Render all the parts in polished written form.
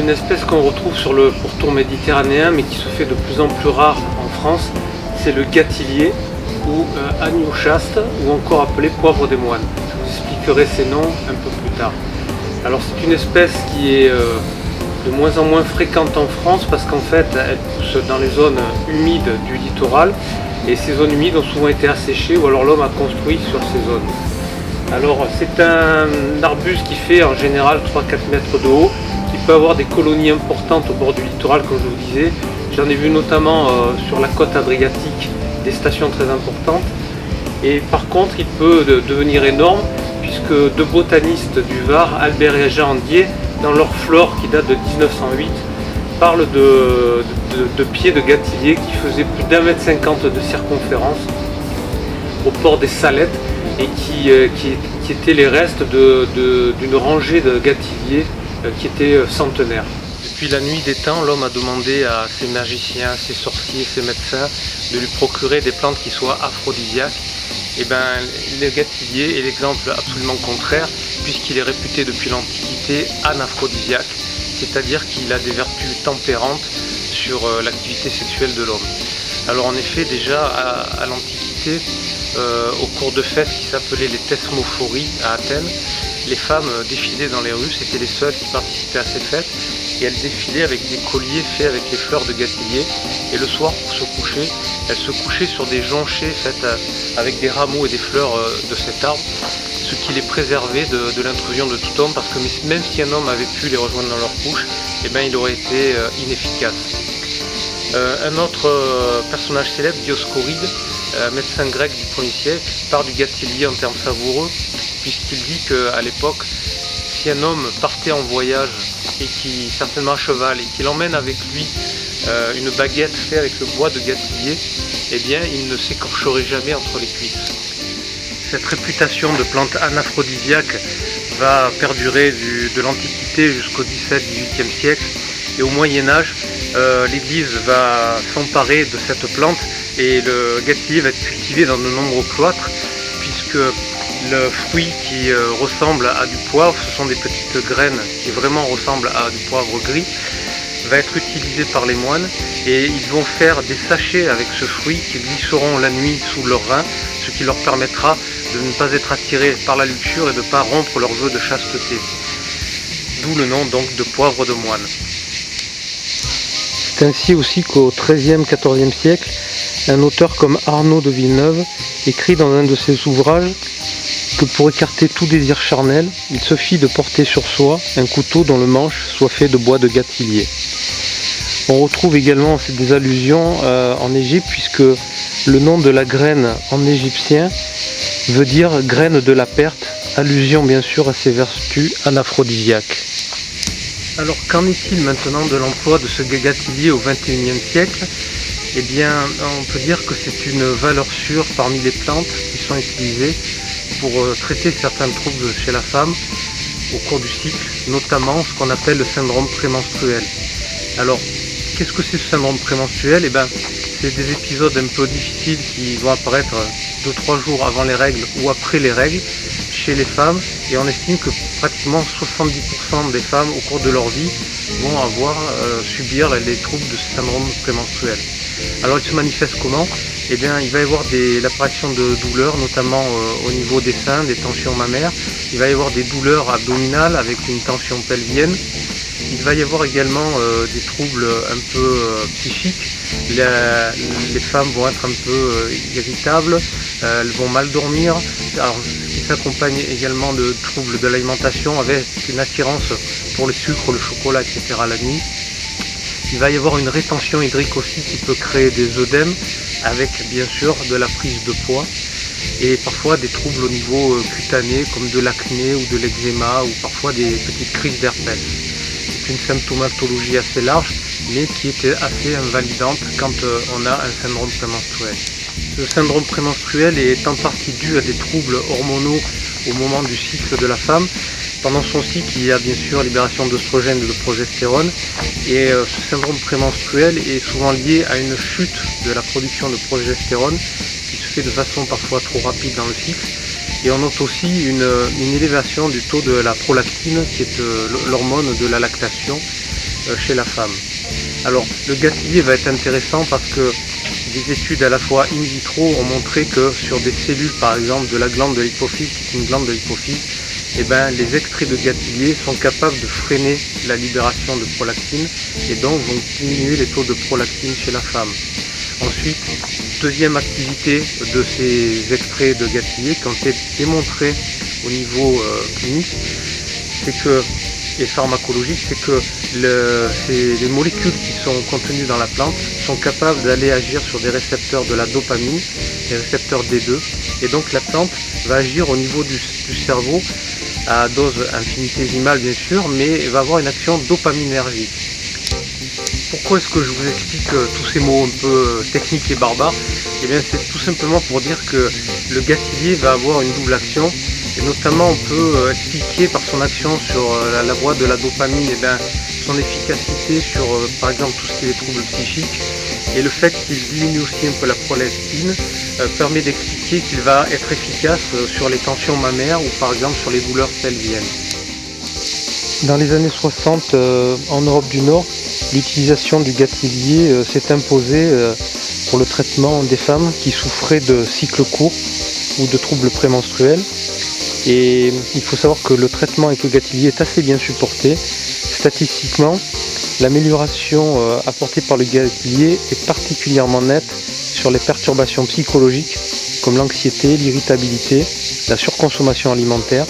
une espèce qu'on retrouve sur le pourtour méditerranéen mais qui se fait de plus en plus rare en France. C'est le gâtillier ou agneau chaste ou encore appelé poivre des moines. Je vous expliquerai ces noms un peu plus tard. Alors c'est une espèce qui est de moins en moins fréquente en France parce qu'en fait elle pousse dans les zones humides du littoral et ces zones humides ont souvent été asséchées ou alors l'homme a construit sur ces zones. Alors c'est un arbuste qui fait en général 3-4 mètres de haut, qui peut avoir des colonies importantes au bord du littoral comme je vous disais. J'en ai vu notamment sur la côte adriatique des stations très importantes. Et par contre il peut devenir énorme puisque deux botanistes du Var, Albert et Jean Andier, dans leur flore qui date de 1908, parlent de pieds de gâtillier qui faisaient plus d'1,50 m de circonférence au port des Salettes et qui étaient les restes d'une rangée de gâtilliers qui étaient centenaires. Depuis la nuit des temps, l'homme a demandé à ses magiciens, ses sorciers, ses médecins de lui procurer des plantes qui soient aphrodisiaques. Et bien, le gâtillier est l'exemple absolument contraire, puisqu'il est réputé depuis l'Antiquité anaphrodisiaque, c'est-à-dire qu'il a des vertus tempérantes sur l'activité sexuelle de l'homme. Alors en effet, déjà à l'Antiquité, au cours de fêtes qui s'appelaient les thesmophories à Athènes, les femmes défilaient dans les rues, c'était les seules qui participaient à ces fêtes, et elles défilaient avec des colliers faits avec les fleurs de gâtillier, et le soir pour se coucher, elles se couchaient sur des jonchets faits avec des rameaux et des fleurs de cet arbre, ce qui les préservait de l'intrusion de tout homme, parce que même si un homme avait pu les rejoindre dans leur couche, eh ben, il aurait été inefficace. Un autre personnage célèbre, Dioscoride, médecin grec du 1er siècle, part du gâtillier en termes savoureux, puisqu'il dit qu'à l'époque, si un homme partait en voyage, et qui certainement à cheval, et qu'il emmène avec lui une baguette faite avec le bois de gâtillier, eh bien il ne s'écorcherait jamais entre les cuisses. Cette réputation de plante anaphrodisiaque va perdurer de l'Antiquité jusqu'au XVIIe siècle, et au Moyen-Âge, l'Église va s'emparer de cette plante et le gâtillier va être cultivé dans de nombreux cloîtres, puisque le fruit qui ressemble à du poivre, ce sont des petites graines qui vraiment ressemblent à du poivre gris, va être utilisé par les moines et ils vont faire des sachets avec ce fruit qu'ils glisseront la nuit sous leurs reins, ce qui leur permettra de ne pas être attirés par la luxure et de ne pas rompre leurs vœux de chasteté. D'où le nom donc de poivre de moine. C'est ainsi aussi qu'au XIIIe, XIVe siècle, un auteur comme Arnaud de Villeneuve écrit dans un de ses ouvrages que pour écarter tout désir charnel, il suffit de porter sur soi un couteau dont le manche soit fait de bois de gâtillier. On retrouve également des allusions en Égypte, puisque le nom de la graine en égyptien veut dire graine de la perte, allusion bien sûr à ses vertus anaphrodisiaques. Alors qu'en est-il maintenant de l'emploi de ce gâtillier au XXIe siècle ? Eh bien, on peut dire que c'est une valeur sûre parmi les plantes qui sont utilisées pour traiter certains troubles chez la femme au cours du cycle, notamment ce qu'on appelle le syndrome prémenstruel. Alors, qu'est-ce que c'est ce syndrome prémenstruel ? Eh bien, c'est des épisodes un peu difficiles qui vont apparaître 2-3 jours avant les règles ou après les règles chez les femmes, et on estime que pratiquement 70% des femmes au cours de leur vie vont subir les troubles de ce syndrome prémenstruel. Alors il se manifeste comment ? Eh bien il va y avoir l'apparition de douleurs, notamment au niveau des seins, des tensions mammaires. Il va y avoir des douleurs abdominales avec une tension pelvienne. Il va y avoir également des troubles un peu psychiques. Les femmes vont être un peu irritables, elles vont mal dormir. Alors, ce qui s'accompagne également de troubles de l'alimentation avec une attirance pour le sucre, le chocolat, etc. la nuit. Il va y avoir une rétention hydrique aussi qui peut créer des œdèmes avec bien sûr de la prise de poids et parfois des troubles au niveau cutané comme de l'acné ou de l'eczéma ou parfois des petites crises d'herpès. C'est une symptomatologie assez large mais qui est assez invalidante quand on a un syndrome prémenstruel. Ce syndrome prémenstruel est en partie dû à des troubles hormonaux au moment du cycle de la femme. Pendant son cycle, il y a bien sûr libération d'œstrogène et de progestérone et ce syndrome prémenstruel est souvent lié à une chute de la production de progestérone qui se fait de façon parfois trop rapide dans le cycle. Et on note aussi une élévation du taux de la prolactine qui est l'hormone de la lactation chez la femme. Alors le gâtillier va être intéressant parce que des études à la fois in vitro ont montré que sur des cellules par exemple de la glande de l'hypophyse, qui est une glande de l'hypophyse, les extraits de gâtillier sont capables de freiner la libération de prolactine et donc vont diminuer les taux de prolactine chez la femme. Ensuite, deuxième activité de ces extraits de gâtillier qui ont été démontrés au niveau clinique, et pharmacologique, c'est que les molécules qui sont contenues dans la plante sont capables d'aller agir sur des récepteurs de la dopamine, les récepteurs D2, et donc la plante va agir au niveau du cerveau à dose infinitésimale bien sûr, mais va avoir une action dopaminergique. Pourquoi est-ce que je vous explique tous ces mots un peu techniques et barbares? Eh bien c'est tout simplement pour dire que le gâtillier va avoir une double action, et notamment on peut expliquer par son action sur la voie de la dopamine son efficacité sur par exemple tout ce qui est les troubles psychiques, et le fait qu'il diminue aussi un peu la prolactine permet d'expliquer qu'il va être efficace sur les tensions mammaires ou par exemple sur les douleurs pelviennes. Dans les années 60, en Europe du Nord, l'utilisation du gâtillier s'est imposée pour le traitement des femmes qui souffraient de cycles courts ou de troubles prémenstruels. Et il faut savoir que le traitement avec le gâtillier est assez bien supporté. Statistiquement, l'amélioration apportée par le gâtillier est particulièrement nette sur les perturbations psychologiques comme l'anxiété, l'irritabilité, la surconsommation alimentaire.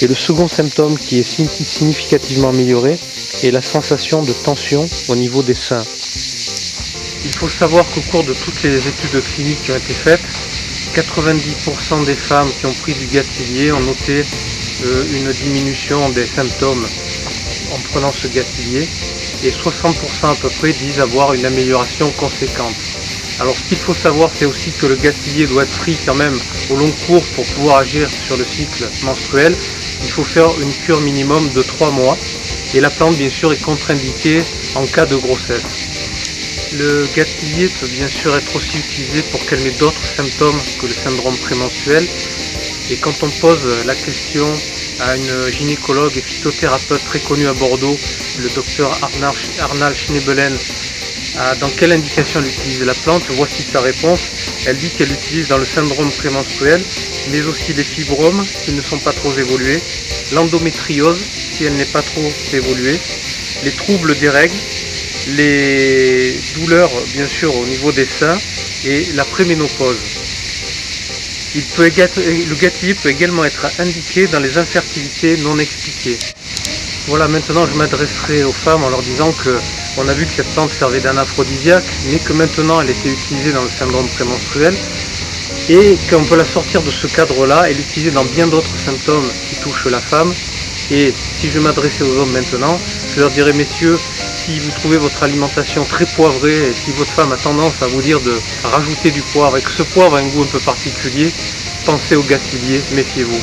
Et le second symptôme qui est significativement amélioré est la sensation de tension au niveau des seins. Il faut savoir qu'au cours de toutes les études cliniques qui ont été faites, 90% des femmes qui ont pris du gâtillier ont noté une diminution des symptômes en prenant ce gâtillier, et 60% à peu près disent avoir une amélioration conséquente. Alors ce qu'il faut savoir, c'est aussi que le gâtillier doit être pris quand même au long cours pour pouvoir agir sur le cycle menstruel. Il faut faire une cure minimum de 3 mois, et la plante bien sûr est contre-indiquée en cas de grossesse. Le gâtillier peut bien sûr être aussi utilisé pour calmer d'autres symptômes que le syndrome prémenstruel, et quand on pose la question à une gynécologue et phytothérapeute très connue à Bordeaux, le docteur Arnald Schnebelen, dans quelle indication elle utilise la plante, voici sa réponse. Elle dit qu'elle l'utilise dans le syndrome prémenstruel, mais aussi les fibromes qui ne sont pas trop évolués, l'endométriose si elle n'est pas trop évoluée, les troubles des règles, les douleurs bien sûr au niveau des seins et la préménopause. Le gâtillier peut également être indiqué dans les infertilités non expliquées. Voilà, maintenant je m'adresserai aux femmes en leur disant qu'on a vu que cette plante servait d'un aphrodisiaque, mais que maintenant elle était utilisée dans le syndrome prémenstruel et qu'on peut la sortir de ce cadre-là et l'utiliser dans bien d'autres symptômes qui touchent la femme. Et si je m'adressais aux hommes maintenant, je leur dirais: messieurs, si vous trouvez votre alimentation très poivrée et si votre femme a tendance à vous dire de rajouter du poivre et que ce poivre a un goût un peu particulier, pensez au gâtillier, méfiez-vous.